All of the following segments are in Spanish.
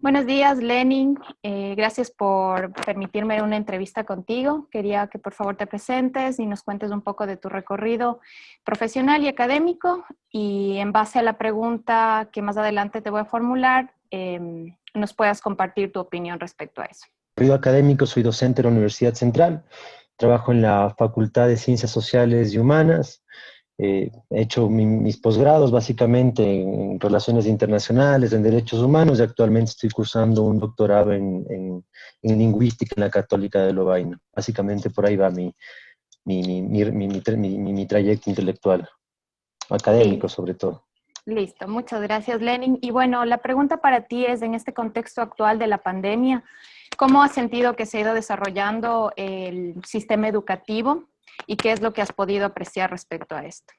Buenos días, Lenin. Gracias por permitirme una entrevista contigo. Quería que por favor te presentes y nos cuentes un poco de tu recorrido profesional y académico. Y en base a la pregunta que más adelante te voy a formular, nos puedas compartir tu opinión respecto a eso. Recorrido académico, soy docente de la Universidad Central, trabajo en la Facultad de Ciencias Sociales y Humanas, he hecho mis posgrados básicamente en relaciones internacionales, en derechos humanos y actualmente estoy cursando un doctorado en lingüística en la Católica de Lovaina. Básicamente por ahí va mi trayecto intelectual, académico Sí, sobre todo. listo. Muchas gracias, Lenin. Y bueno, la pregunta para ti es, en este contexto actual de la pandemia, ¿cómo has sentido que se ha ido desarrollando el sistema educativo y qué es lo que has podido apreciar respecto a esto?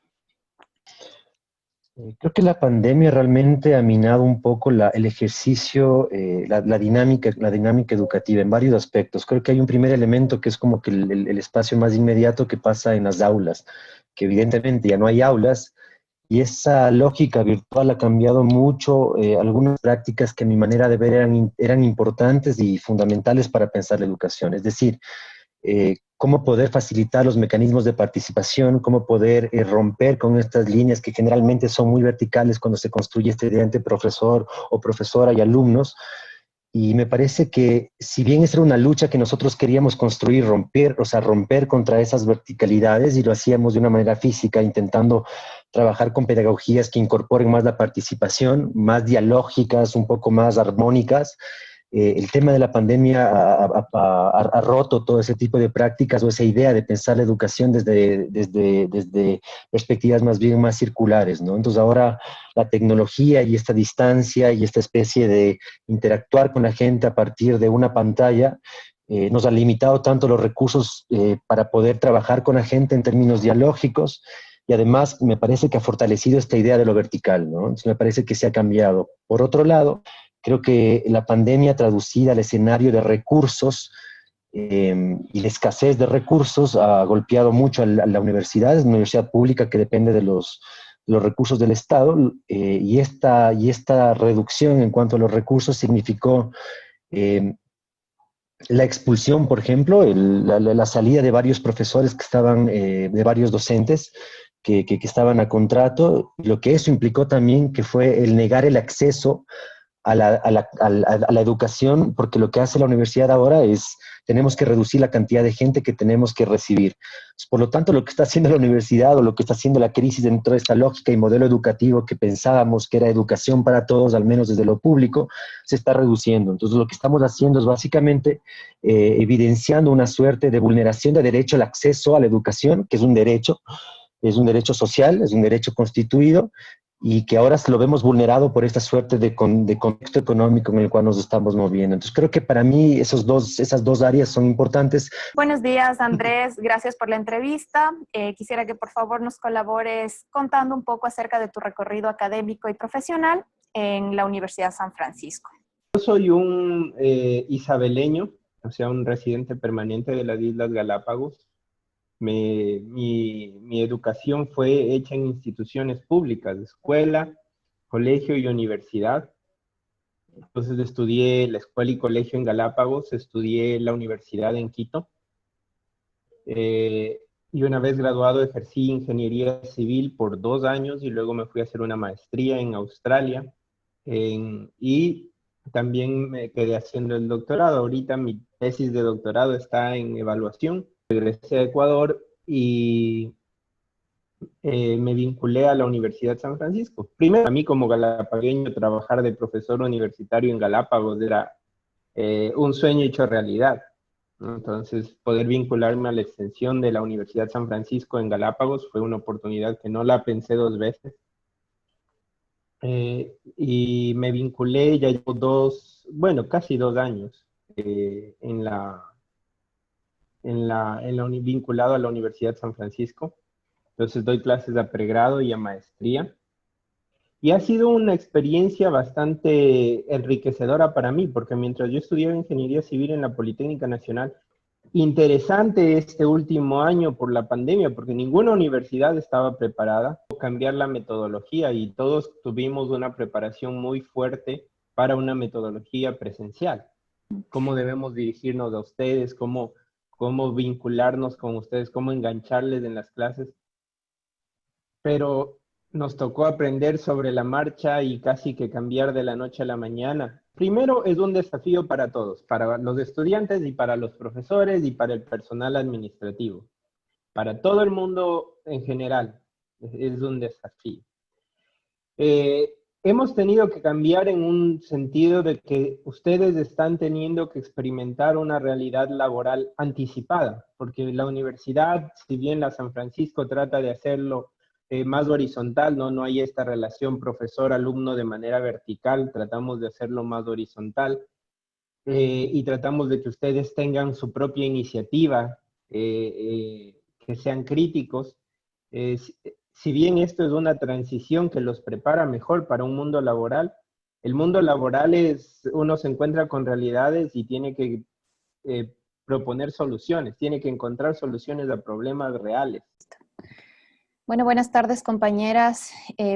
Creo que la pandemia realmente ha minado un poco el ejercicio, la dinámica educativa en varios aspectos. Creo que hay un primer elemento que es como que el espacio más inmediato que pasa en las aulas, que evidentemente ya no hay aulas y esa lógica virtual ha cambiado mucho algunas prácticas que a mi manera de ver eran importantes y fundamentales para pensar la educación. Es decir, cómo poder facilitar los mecanismos de participación, cómo poder romper con estas líneas que generalmente son muy verticales cuando se construye este idea entre profesor o profesora y alumnos. Y me parece que si bien esa era una lucha que nosotros queríamos construir, romper, o sea, romper contra esas verticalidades y lo hacíamos de una manera física, intentando trabajar con pedagogías que incorporen más la participación, más dialógicas, un poco más armónicas, el tema de la pandemia ha roto todo ese tipo de prácticas o esa idea de pensar la educación desde perspectivas más bien más circulares, ¿no? Entonces ahora la tecnología y esta distancia y esta especie de interactuar con la gente a partir de una pantalla nos ha limitado tanto los recursos para poder trabajar con la gente en términos dialógicos y además me parece que ha fortalecido esta idea de lo vertical, ¿no? Entonces me parece que se ha cambiado. Por otro lado, creo que la pandemia traducida al escenario de recursos y la escasez de recursos ha golpeado mucho a la universidad pública que depende de los recursos del Estado, y esta reducción en cuanto a los recursos significó eh, la expulsión, por ejemplo, la salida de varios profesores que estaban, de varios docentes que estaban a contrato, lo que eso implicó también que fue el negar el acceso a la educación, porque lo que hace la universidad ahora es, tenemos que reducir la cantidad de gente que tenemos que recibir. Por lo tanto, lo que está haciendo la universidad o lo que está haciendo la crisis dentro de esta lógica y modelo educativo que pensábamos que era educación para todos, al menos desde lo público, se está reduciendo. Entonces, lo que estamos haciendo es básicamente evidenciando una suerte de vulneración de derecho al acceso a la educación, que es un derecho social, es un derecho constituido, y que ahora lo vemos vulnerado por esta suerte de contexto económico en el cual nos estamos moviendo. Entonces creo que para mí esas dos áreas son importantes. Buenos días, Andrés. Gracias por la entrevista. Quisiera que por favor nos colabores contando un poco acerca de tu recorrido académico y profesional en la Universidad San Francisco. Yo soy un isabeleño, o sea, un residente permanente de las Islas Galápagos. Mi educación fue hecha en instituciones públicas, escuela, colegio y universidad. Entonces estudié la escuela y colegio en Galápagos, estudié la universidad en Quito. Y una vez graduado ejercí ingeniería civil por 2 años y luego me fui a hacer una maestría en Australia. Y también me quedé haciendo el doctorado. Ahorita mi tesis de doctorado está en evaluación. Regresé a Ecuador y me vinculé a la Universidad San Francisco. Primero, a mí como galapagueño, trabajar de profesor universitario en Galápagos era un sueño hecho realidad. Entonces, poder vincularme a la extensión de la Universidad San Francisco en Galápagos fue una oportunidad que no la pensé 2 veces. Y me vinculé, ya llevo casi 2 años vinculado a la Universidad San Francisco. Entonces doy clases a pregrado y a maestría. Y ha sido una experiencia bastante enriquecedora para mí, porque mientras yo estudiaba ingeniería civil en la Politécnica Nacional, interesante este último año por la pandemia, porque ninguna universidad estaba preparada para cambiar la metodología y todos tuvimos una preparación muy fuerte para una metodología presencial. ¿Cómo debemos dirigirnos a ustedes? ¿Cómo vincularnos con ustedes? ¿Cómo engancharles en las clases? Pero nos tocó aprender sobre la marcha y casi que cambiar de la noche a la mañana. Primero, es un desafío para todos, para los estudiantes y para los profesores y para el personal administrativo. Para todo el mundo en general, es un desafío. Hemos tenido que cambiar en un sentido de que ustedes están teniendo que experimentar una realidad laboral anticipada, porque la universidad, si bien la San Francisco trata de hacerlo más horizontal, no hay esta relación profesor-alumno de manera vertical, tratamos de hacerlo más horizontal y tratamos de que ustedes tengan su propia iniciativa, que sean críticos. Si bien esto es una transición que los prepara mejor para un mundo laboral, el mundo laboral uno se encuentra con realidades y tiene que proponer soluciones, tiene que encontrar soluciones a problemas reales. Bueno, buenas tardes, compañeras.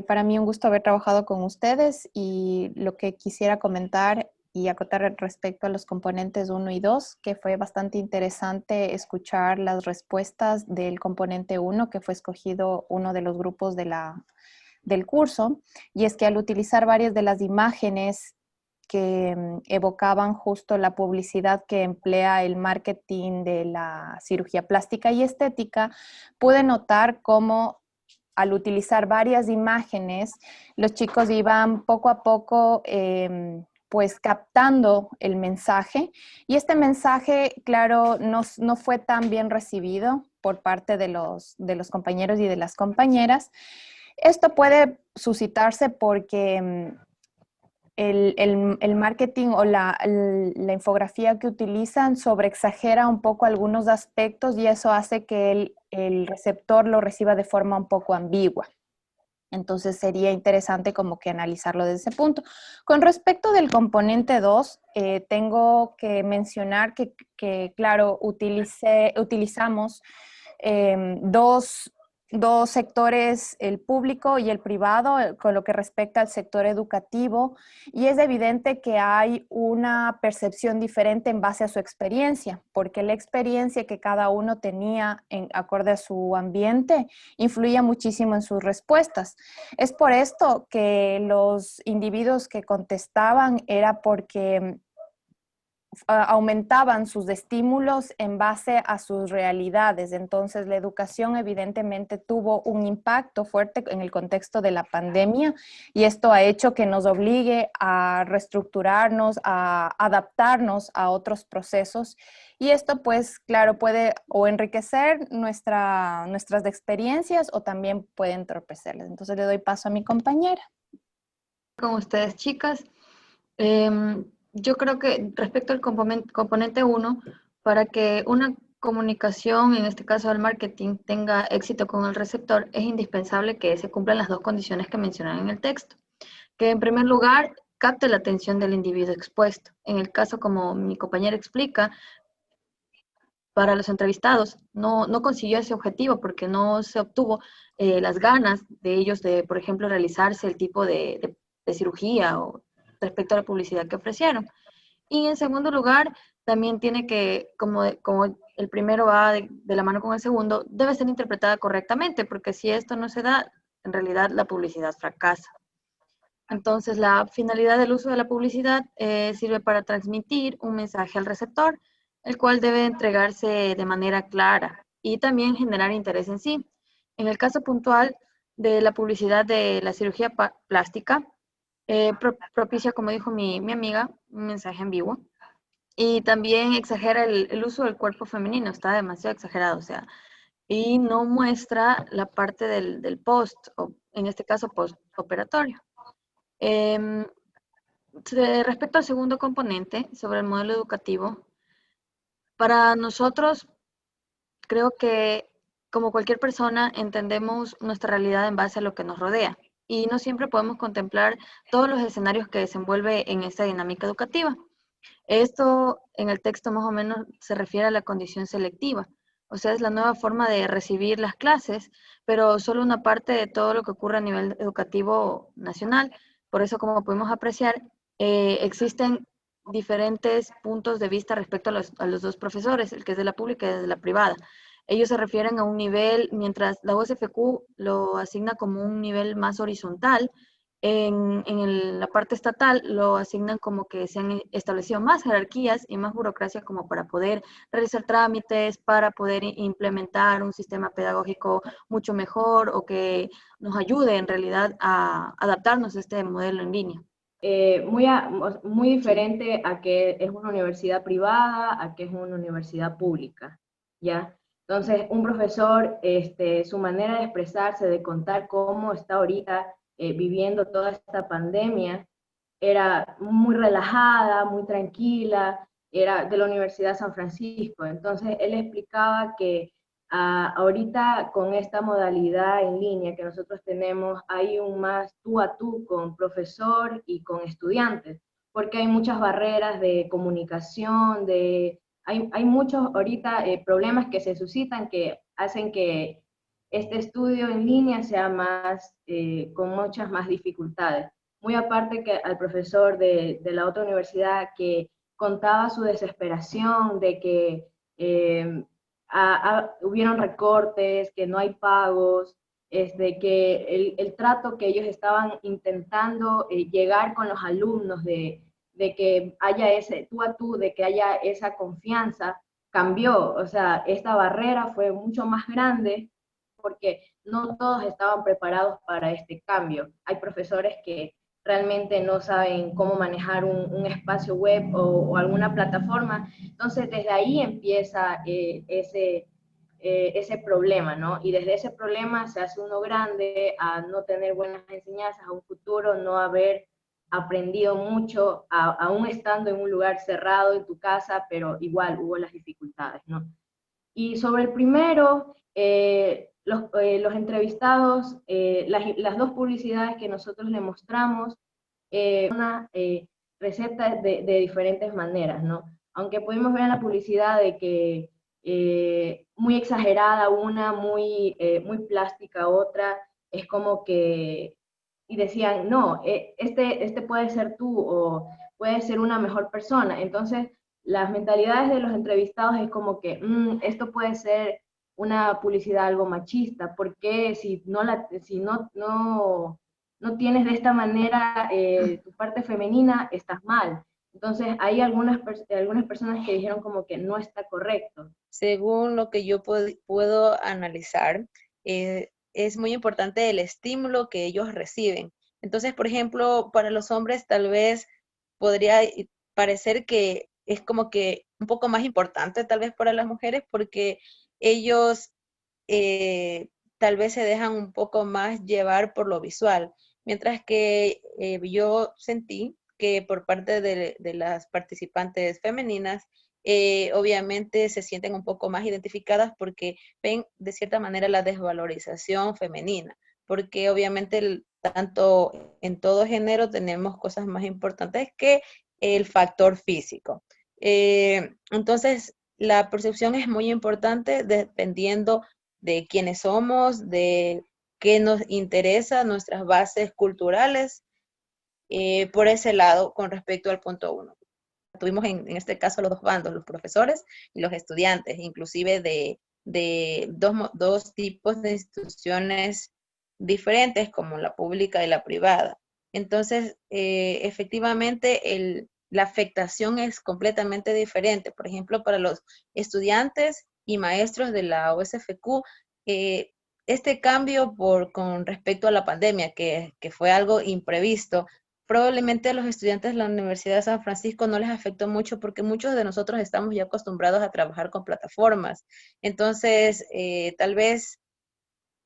Para mí un gusto haber trabajado con ustedes y lo que quisiera comentar y acotar respecto a los componentes 1 y 2, que fue bastante interesante escuchar las respuestas del componente 1, que fue escogido uno de los grupos del curso, y es que al utilizar varias de las imágenes que evocaban justo la publicidad que emplea el marketing de la cirugía plástica y estética, pude notar cómo al utilizar varias imágenes, los chicos iban poco a poco pues captando el mensaje, y este mensaje, claro, no fue tan bien recibido por parte de los compañeros y de las compañeras. Esto puede suscitarse porque el marketing o la infografía que utilizan sobreexagera un poco algunos aspectos y eso hace que el receptor lo reciba de forma un poco ambigua. Entonces sería interesante como que analizarlo desde ese punto. Con respecto del componente 2, tengo que mencionar que claro, utilizamos dos sectores, el público y el privado, con lo que respecta al sector educativo, y es evidente que hay una percepción diferente en base a su experiencia, porque la experiencia que cada uno tenía acorde a su ambiente influía muchísimo en sus respuestas. Es por esto que los individuos que contestaban era porque aumentaban sus estímulos en base a sus realidades. Entonces, la educación evidentemente tuvo un impacto fuerte en el contexto de la pandemia y esto ha hecho que nos obligue a reestructurarnos, a adaptarnos a otros procesos y esto, pues, claro, puede o enriquecer nuestras experiencias o también puede entorpecerlas. Entonces, le doy paso a mi compañera. Con ustedes, chicas. Yo creo que respecto al componente 1, para que una comunicación, en este caso el marketing, tenga éxito con el receptor, es indispensable que se cumplan las dos condiciones que mencionan en el texto. Que en primer lugar, capte la atención del individuo expuesto. En el caso, como mi compañera explica, para los entrevistados no consiguió ese objetivo porque no se obtuvo las ganas de ellos de, por ejemplo, realizarse el tipo de cirugía o respecto a la publicidad que ofrecieron. Y en segundo lugar, también tiene que, como el primero va de la mano con el segundo, debe ser interpretada correctamente, porque si esto no se da, en realidad la publicidad fracasa. Entonces, la finalidad del uso de la publicidad sirve para transmitir un mensaje al receptor, el cual debe entregarse de manera clara y también generar interés en sí. En el caso puntual de la publicidad de la cirugía plástica, propicia, como dijo mi amiga, un mensaje ambiguo. Y también exagera el uso del cuerpo femenino, está demasiado exagerado, o sea, y no muestra la parte del post, o en este caso postoperatorio. Respecto al segundo componente, sobre el modelo educativo, para nosotros, creo que como cualquier persona entendemos nuestra realidad en base a lo que nos rodea y no siempre podemos contemplar todos los escenarios que desenvuelve en esta dinámica educativa. Esto en el texto más o menos se refiere a la condición selectiva, o sea, es la nueva forma de recibir las clases, pero solo una parte de todo lo que ocurre a nivel educativo nacional. Por eso, como podemos apreciar, existen diferentes puntos de vista respecto a los dos profesores, el que es de la pública y el de la privada. Ellos se refieren a un nivel, mientras la USFQ lo asigna como un nivel más horizontal, la parte estatal lo asignan como que se han establecido más jerarquías y más burocracia como para poder realizar trámites, para poder implementar un sistema pedagógico mucho mejor o que nos ayude en realidad a adaptarnos a este modelo en línea. Muy diferente a que es una universidad privada, a que es una universidad pública, ¿ya? Entonces, un profesor, su manera de expresarse, de contar cómo está ahorita viviendo toda esta pandemia, era muy relajada, muy tranquila, era de la Universidad de San Francisco. Entonces, él explicaba que ahorita con esta modalidad en línea que nosotros tenemos, hay un más tú a tú con profesor y con estudiantes, porque hay muchas barreras de comunicación, hay muchos ahorita problemas que se suscitan que hacen que este estudio en línea sea más, con muchas más dificultades. Muy aparte que al profesor de la otra universidad que contaba su desesperación de que hubieron recortes, que no hay pagos, que el trato que ellos estaban intentando llegar con los alumnos de que haya ese tú a tú, de que haya esa confianza, cambió. O sea, esta barrera fue mucho más grande porque no todos estaban preparados para este cambio. Hay profesores que realmente no saben cómo manejar un espacio web o alguna plataforma. Entonces, desde ahí empieza ese problema, ¿no? Y desde ese problema se hace uno grande a no tener buenas enseñanzas, a un futuro no haber aprendido mucho, aún estando en un lugar cerrado en tu casa, pero igual hubo las dificultades, ¿no? Y sobre el primero, los entrevistados, las dos publicidades que nosotros le mostramos, una receta de diferentes maneras, ¿no? Aunque pudimos ver en la publicidad de que muy exagerada una, muy plástica otra, es como que, y decían, no, este puede ser tú o puede ser una mejor persona. Entonces, las mentalidades de los entrevistados es como que esto puede ser una publicidad algo machista, porque si no tienes de esta manera tu parte femenina, estás mal. Entonces hay algunas personas que dijeron como que no está correcto. Según lo que yo puedo analizar, es muy importante el estímulo que ellos reciben. Entonces, por ejemplo, para los hombres tal vez podría parecer que es como que un poco más importante tal vez para las mujeres porque ellos tal vez se dejan un poco más llevar por lo visual, mientras que yo sentí que por parte de las participantes femeninas, obviamente se sienten un poco más identificadas porque ven de cierta manera la desvalorización femenina, porque obviamente tanto en todo género tenemos cosas más importantes que el factor físico. Entonces, la percepción es muy importante dependiendo de quiénes somos, de qué nos interesa, nuestras bases culturales, por ese lado con respecto al punto 1. Tuvimos en este caso los dos bandos, los profesores y los estudiantes, inclusive de dos tipos de instituciones diferentes como la pública y la privada. Entonces, efectivamente, la afectación es completamente diferente. Por ejemplo, para los estudiantes y maestros de la USFQ, este cambio con respecto a la pandemia, que fue algo imprevisto, probablemente a los estudiantes de la Universidad de San Francisco no les afectó mucho porque muchos de nosotros estamos ya acostumbrados a trabajar con plataformas. Entonces, tal vez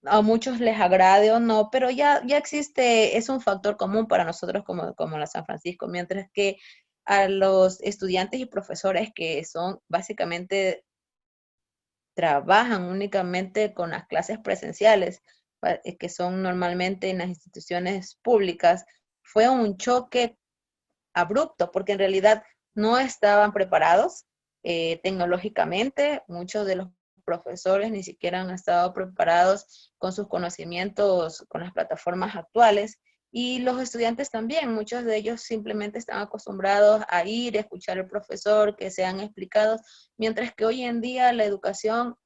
a muchos les agrade o no, pero ya existe, es un factor común para nosotros como la San Francisco, mientras que a los estudiantes y profesores que son básicamente trabajan únicamente con las clases presenciales, que son normalmente en las instituciones públicas, fue un choque abrupto, porque en realidad no estaban preparados tecnológicamente. Muchos de los profesores ni siquiera han estado preparados con sus conocimientos con las plataformas actuales. Y los estudiantes también, muchos de ellos simplemente están acostumbrados a ir, a escuchar al profesor, que sean explicados, mientras que hoy en día la educación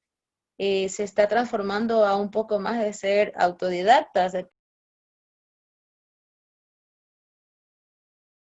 se está transformando a un poco más de ser autodidactas, de